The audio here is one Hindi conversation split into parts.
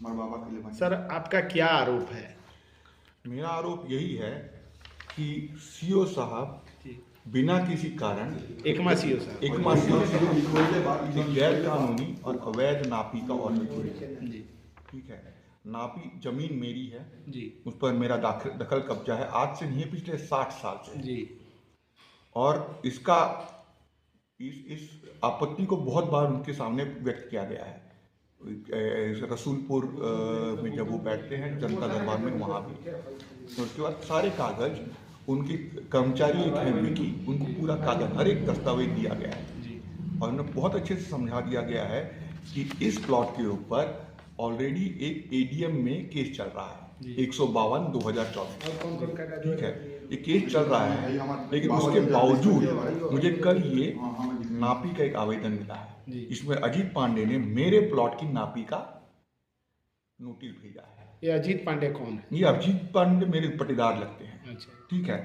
हमारे बाबा के लिए बनी। सर आपका क्या आरोप है? मेरा आरोप यही है कि सीओ साहब बिना किसी कारण एकमा सीओ साहब एक गैर कानूनी और अवैध नापी का ऑर्डर किए। जी ठीक है, नापी जमीन मेरी है जी उस पर मेरा दखल कब्जा है, आज से नहीं है, पिछले 60 साल से। जी और इसका इस आपत्ति को बहुत बार उनके सामने व्यक्त किया गया है। रसूलपुर में जब वो बैठते हैं जनता दरबार में, वहाँ भी। तो उसके बाद सारे कागज उनकी कर्मचारी एक है विकी, उनको पूरा कागज हर एक दस्तावेज दिया गया है और उन्हें बहुत अच्छे से समझा दिया गया है कि इस प्लॉट के ऊपर ऑलरेडी एक एडीएम में केस चल रहा है 152/2024। ठीक है, ये केस चल रहा है, लेकिन उसके बावजूद मुझे कल ये नापी का एक आवेदन मिला है। इसमें अजीत पांडे ने मेरे प्लॉट की नापी का नोटिस भेजा है। ये अजीत पांडे कौन है? ये अजीत पांडे मेरे पट्टेदार लगते हैं। अच्छा। ठीक है,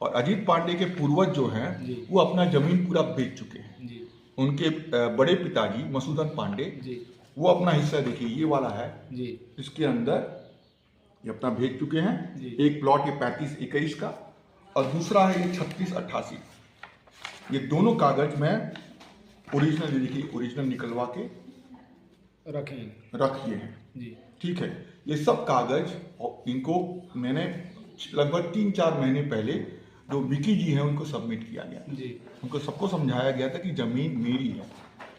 और अजीत पांडे के पूर्वज जो हैं वो अपना जमीन पूरा बेच चुके हैं जी। उनके बड़े पिताजी मसूदन पांडे जी। वो अपना हिस्सा, देखिए ये वाला है जी। इसके अंदर ये अपना भेज चुके हैं जी। एक प्लॉट ये 35-21 का और दूसरा है ये 36-88। ये दोनों कागज मैं ओरिजिनल, देखिए ओरिजिनल निकलवा के रखिए हैं। जी। ठीक है, ये सब कागज इनको मैंने लगभग 3-4 महीने पहले जो विकी जी हैं उनको सबमिट किया गया जी। उनको सबको समझाया गया था कि जमीन मेरी है,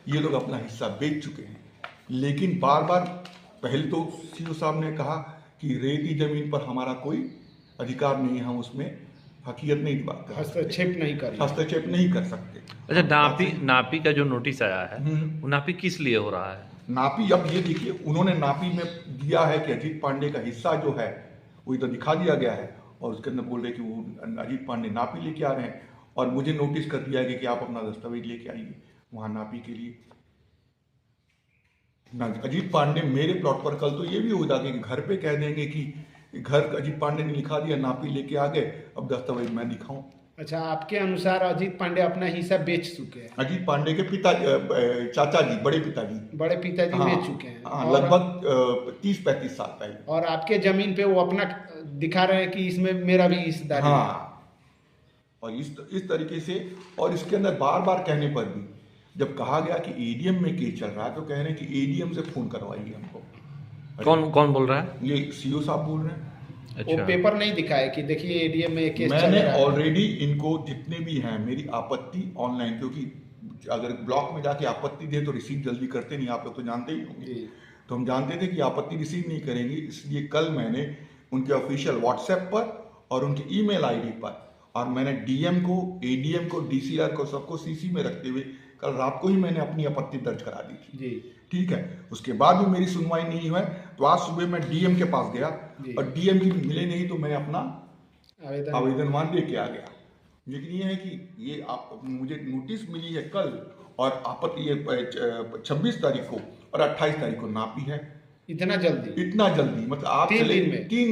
ये लोग अपना हिस्सा बेच चुके हैं। लेकिन बार बार पहले तो सीओ साहब ने कहा कि रेती जमीन पर हमारा कोई अधिकार नहीं है, हम उसमें हकीकत नहीं बात कर हस्तक्षेप नहीं कर सकते। अच्छा, नापी का जो नोटिस आया है वो नापी किस लिए हो रहा है? नापी, अब ये देखिए उन्होंने नापी में दिया है कि अजीत पांडे का हिस्सा जो है वो इधर दिखा दिया गया है और उसके अंदर बोल रहे कि वो अजीत पांडे नापी लेके आ रहे हैं और मुझे नोटिस कर दिया है कि आप अपना दस्तावेज लेके आइए वहां नापी के लिए। अजीत पांडे मेरे प्लॉट पर, कल तो ये भी हो जाएगा कि घर पे कह देंगे कि घर अजीत पांडे ने लिखा दिया, नापी लेके आ गए, अब दस्तावेज मैं दिखाऊं। अच्छा, आपके अनुसार अजीत पांडे अपना हिस्सा बेच चुके हैं? अजीत पांडे के पिता चाचा जी, बड़े पिताजी हाँ, बेच चुके हैं। हाँ, लगभग 30-35 साल पहले। और आपके जमीन पे वो अपना दिखा रहे हैं कि इसमें मेरा भी हिस्सेदारी है। हाँ, और इस तरीके से, और इसके अंदर बार बार कहने पर भी जब कहा गया कि एडीएम में केस चल रहा है तो कह रहे हैं कि एडीएम से फोन करवाइए हमको। कौन बोल रहा है? ये सीओ साहब बोल रहे हैं। अच्छा। वो पेपर नहीं दिखाया कि देखिए एडीएम में केस चल मैंने रहा है। ऑलरेडी इनको जितने भी हैं मेरी आपत्ति ऑनलाइन, क्योंकि अगर ब्लॉक में जाके आपत्ति दे तो रिसीव जल्दी करते नहीं, आप लोग तो जानते ही होंगे। तो हम जानते थे कि आपत्ति रिसीव नहीं करेंगे, इसलिए कल मैंने उनके ऑफिशियल व्हाट्सएप पर और उनके ईमेल आईडी पर, और मैंने डीएम को, एडीएम को, डीसीआर को, सबको सीसी में रखते हुए कल रात को ही मैंने अपनी आपत्ति दर्ज करा दी थी जी। ठीक है, उसके बाद भी मेरी सुनवाई नहीं हुई तो आज सुबह मैं डीएम के पास गया और डीएम भी मिले नहीं तो मैं अपना आवेदन वहां दे के आ गया। लेकिन ये है कि ये मुझे नोटिस मिली है कल और आपत्ति 26 तारीख को और 28 तारीख को नापी है। इतना जल्दी मतलब आप 3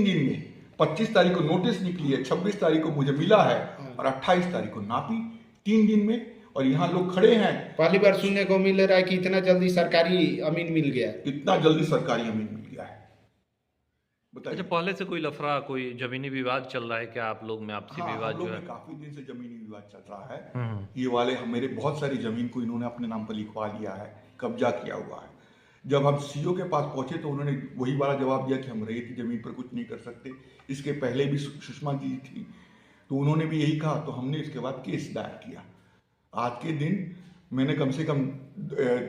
दिन में 25 तारीख को नोटिस निकली है, 26 तारीख को मुझे मिला है और 28 तारीख को नापी, 3 दिन में। और यहाँ लोग खड़े हैं, पहली बार सुनने को मिल रहा है कि इतना जल्दी सरकारी अमीन मिल गया है। इतना जल्दी सरकारी अमीन मिल गया है, बताइए। अच्छा, पहले से कोई लफड़ा, कोई जमीनी विवाद चल रहा है क्या आप लोग में? आपसी विवाद जो है काफी दिन से जमीनी विवाद चल रहा है। ये वाले मेरे बहुत सारी जमीन को इन्होंने अपने नाम पर लिखवा लिया है, कब्जा किया हुआ है। जब हम सीओ के पास पहुंचे तो उन्होंने वही वाला जवाब दिया कि हम रेत जमीन पर कुछ नहीं कर सकते। इसके पहले भी सुषमा जी थी तो उन्होंने भी यही कहा, तो हमने इसके बाद केस दायर किया। आज के दिन मैंने कम से कम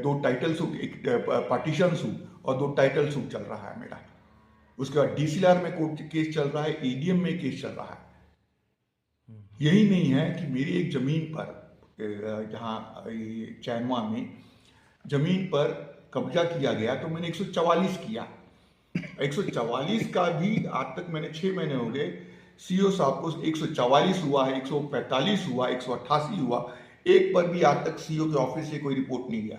2 टाइटल सूट, एक पार्टीशन सूट और 2 टाइटल सूट चल रहा है मेरा। उसके बाद डीसीआर में कोर्ट केस चल रहा है, एडीएम में केस चल रहा है। यही नहीं है कि मेरी एक जमीन पर, जहाँ चैनवा में जमीन पर कब्जा किया गया तो मैंने 144 किया। 144 का भी आज तक मैंने 6 महीने हो गए, सीओ साहब को 144 हुआ है, 145 हुआ, 188 हुआ, एक पर भी आज तक सीओ के ऑफिस से कोई रिपोर्ट नहीं गया।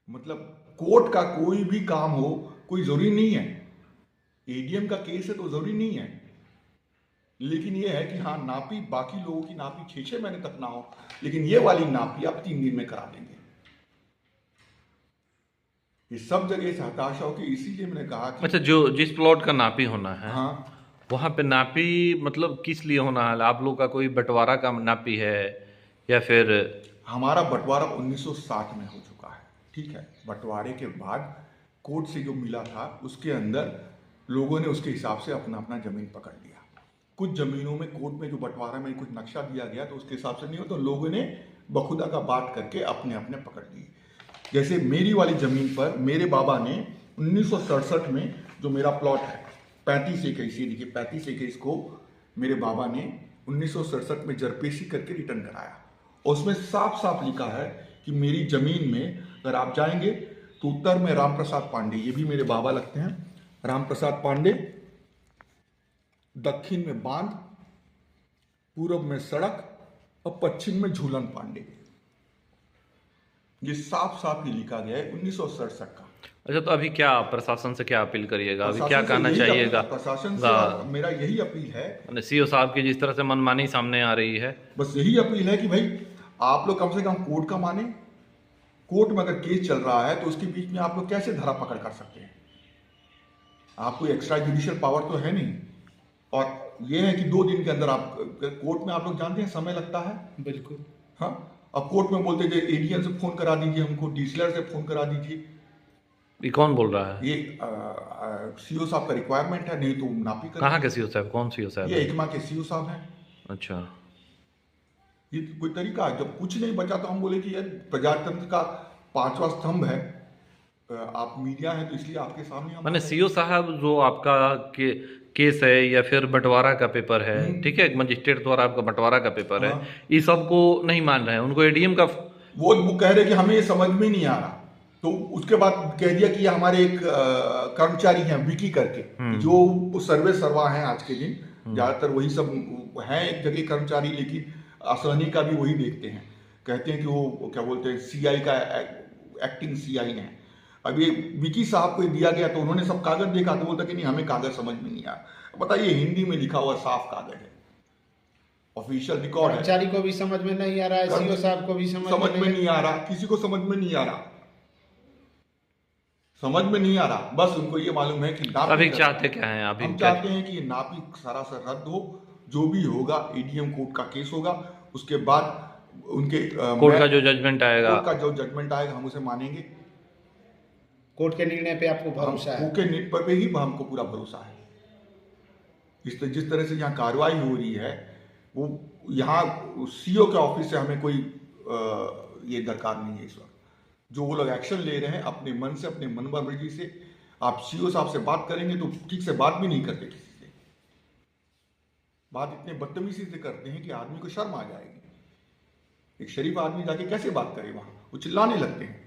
मतलब कोर्ट का कोई भी काम हो, कोई जरूरी नहीं है, एडीएम का केस है तो जरूरी नहीं है। लेकिन ये है कि हाँ, नापी बाकी लोगों की नापी 6-6 महीने तक ना हो, लेकिन ये वाली नापी आप 3 दिन में करा देंगे। ये सब जगह से हताशा हो कि इसीलिए मैंने कहा कि अच्छा, जो जिस प्लॉट का नापी होना है हाँ, वहाँ पे नापी मतलब किस लिए होना है? आप लोग का कोई बंटवारा का नापी है या फिर? हमारा बंटवारा 1960 में हो चुका है, ठीक है। बंटवारे के बाद कोर्ट से जो मिला था उसके अंदर लोगों ने उसके हिसाब से अपना अपना जमीन पकड़ लिया। कुछ जमीनों में कोर्ट में जो बंटवारा में कुछ नक्शा दिया गया तो उसके हिसाब से नहीं हो, तो लोगों ने बखुदा का बात करके अपने अपने पकड़ लिए। जैसे मेरी वाली जमीन पर मेरे बाबा ने 1967 में जो मेरा प्लॉट है 35 एकड़, ये देखिए 35 एकड़ को मेरे बाबा ने 1967 में जरपेशी करके रिटर्न कराया। और उसमें साफ साफ लिखा है कि मेरी जमीन में अगर आप जाएंगे तो उत्तर में राम प्रसाद पांडे, ये भी मेरे बाबा लगते हैं, राम प्रसाद पांडे, दक्षिण में बांध, पूर्व में सड़क और पश्चिम में झूलन पांडे। ये साफ साफ ही लिखा गया है 1967 का। अच्छा, तो अभी क्या प्रशासन से क्या अपील करिएगा? अभी क्या प्रशासन से कहना यही चाहिएगा? प्रशासन से मेरा यही अपील है, सीओ साहब की जिस तरह से मनमानी सामने आ रही है, बस यही अपील है कि भाई आप लोग कम से कम कोर्ट का माने। कोर्ट में अगर केस चल रहा है तो उसके बीच में आप लोग कैसे धरा पकड़ कर सकते हैं? आप कोई एक्स्ट्रा जुडिशियल पावर तो है नहीं। और ये है कि 2 दिन के अंदर आप कोर्ट में, आप लोग जानते हैं समय लगता है। बिल्कुल। हाँ, अब कोर्ट में बोलते थे एडीएम से फोन करा दीजिए, हमको डीसीलर से फोन करा दीजिए। ये कौन बोल रहा है? ये सीओ साहब का रिक्वायरमेंट है, नहीं तो नापी कर। कहाँ के सीओ साहब? कौन सीओ साहब ये है? एकमा के सीओ साहब हैं। अच्छा, ये कोई तरीका है? जब कुछ नहीं बचा तो हम बोले कि यार प्रजातंत्र का 5वां स्तंभ है, आप मीडिया है तो इसलिए आपके सामने हम मैंने सीओ साहब जो आपका केस है या फिर बंटवारा का पेपर है, ठीक है, एक मजिस्ट्रेट द्वारा आपका बंटवारा का पेपर है, हाँ। ये सब को नहीं मान रहे हैं, उनको एडीएम का वो कह रहे कि हमें ये समझ में नहीं आ रहा। तो उसके बाद कह दिया कि ये हमारे एक कर्मचारी हैं विकी करके, जो सर्वे सर्वा हैं आज के दिन, ज्यादातर वही सब हैं एक जगह कर्मचारी, लेकिन असहनी का भी वही देखते हैं। कहते हैं कि वो क्या बोलते हैं सीआई का एक्टिंग सीआई है। अब ये विकी साहब को दिया गया तो उन्होंने सब कागज देखा तो बोलता कि नहीं हमें कागज समझ में नहीं आया। बताइए, हिंदी में लिखा हुआ साफ कागज है, ऑफिशियल रिकॉर्ड है। कर्मचारी को भी समझ में नहीं आ रहा है, सीओ साहब को भी समझ में नहीं आ रहा, किसी को समझ में नहीं आ रहा, समझ में नहीं आ रहा। बस उनको ये मालूम है कि अभी चाहते क्या है? अभी हम चाहते हैं कि ये नापी सरासर रद्द हो, जो भी होगा एडीएम कोर्ट का केस होगा, उसके बाद उनके कोर्ट का जो जजमेंट आएगा, कोर्ट का जो जजमेंट आएगा हम उसे मानेंगे। कोर्ट के निर्णय पे आपको भरोसा है? कोर्ट के निर्णय पे ही हमको पूरा भरोसा है। जिस तरह से यहाँ कार्रवाई हो रही है, वो यहाँ सीओ के ऑफिस से हमें कोई ये दरकार नहीं है इस वक्त। जो वो लोग एक्शन ले रहे हैं अपने मन से, अपने मन मर्जी से। आप सीओ साहब से बात करेंगे तो ठीक से बात भी नहीं करते, किसी से बात इतने बदतमीजी से करते हैं कि आदमी को शर्म आ जाएगी। एक शरीफ आदमी जाके कैसे बात करे वहां? वो चिल्लाने लगते हैं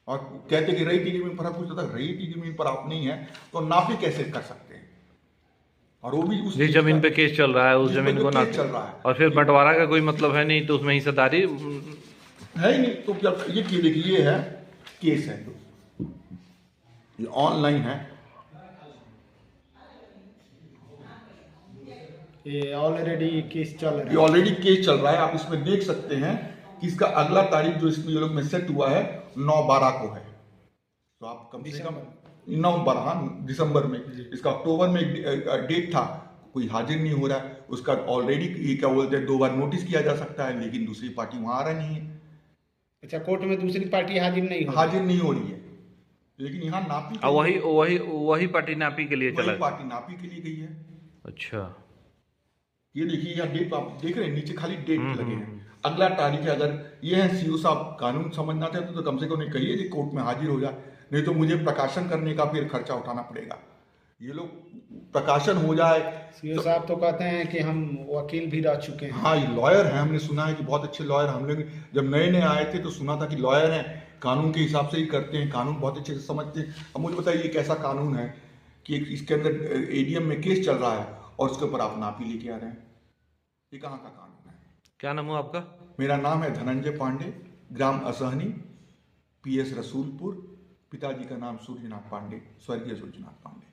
और कहते कि रही की जमीन पर कुछ होता है। रही की जमीन पर आप नहीं है तो नापी कैसे कर सकते हैं? और वो भी उस जिस जमीन पे केस चल रहा है उस जमीन को ना चल रहा है, और फिर बंटवारा का कोई मतलब है नहीं, तो उसमें हिस्सेदारी है ही नहीं। तो जब ये देखिए, ये है केस है, ये ऑनलाइन है, ये ऑलरेडी केस चल रहा है। ये ऑलरेडी केस चल रहा है। आप इसमें देख सकते हैं कि इसका अगला तारीख जो इसमें ये लोग में सेट हुआ है 9/12 को है। तो आप कम से कम 9/12, हाँ, दिसंबर में। इसका अक्टूबर में एक डेट था, कोई हाजिर नहीं हो रहा है। उसका ऑलरेडी ये क्या बोलते हैं 2 बार नोटिस किया जा सकता है, लेकिन दूसरी पार्टी वहां आ रही नहीं है। अच्छा, कोर्ट में दूसरी पार्टी हाजिर नहीं हो रही है, लेकिन यहाँ नापी वही पार्टी नापी के लिए चला, वही पार्टी नापी के लिए गई है। अच्छा, ये देखिए यहाँ डेट आप देख रहे हैं, नीचे खाली डेट लगे हैं। अगला तारीख है। अगर ये है सीओ साहब कानून समझना चाहते तो कम से कम कहिए कि कोर्ट में हाजिर हो जाए, नहीं तो मुझे प्रकाशन करने का फिर खर्चा उठाना पड़ेगा। ये लोग प्रकाशन हो जाए। सीओ साहब तो कहते हैं कि हम वकील भी रह चुके हैं। हाँ, ये लॉयर हैं, हमने सुना है कि बहुत अच्छे लॉयर। हम लोग जब नए नए आए थे तो सुना था कि लॉयर हैं, कानून के हिसाब से ही करते हैं, कानून बहुत अच्छे से समझते हैं। अब मुझे बताइए ये कैसा कानून है कि इसके अंदर एडीएम में केस चल रहा है और उसके ऊपर आप नापी लेके आ रहे हैं? ये कहाँ का कानून है? क्या नाम हुआ आपका? मेरा नाम है धनंजय पांडे, ग्राम असहनी, पीएस रसूलपुर। पिताजी का नाम सूर्यनाथ पांडे, स्वर्गीय सूर्यनाथ पांडे।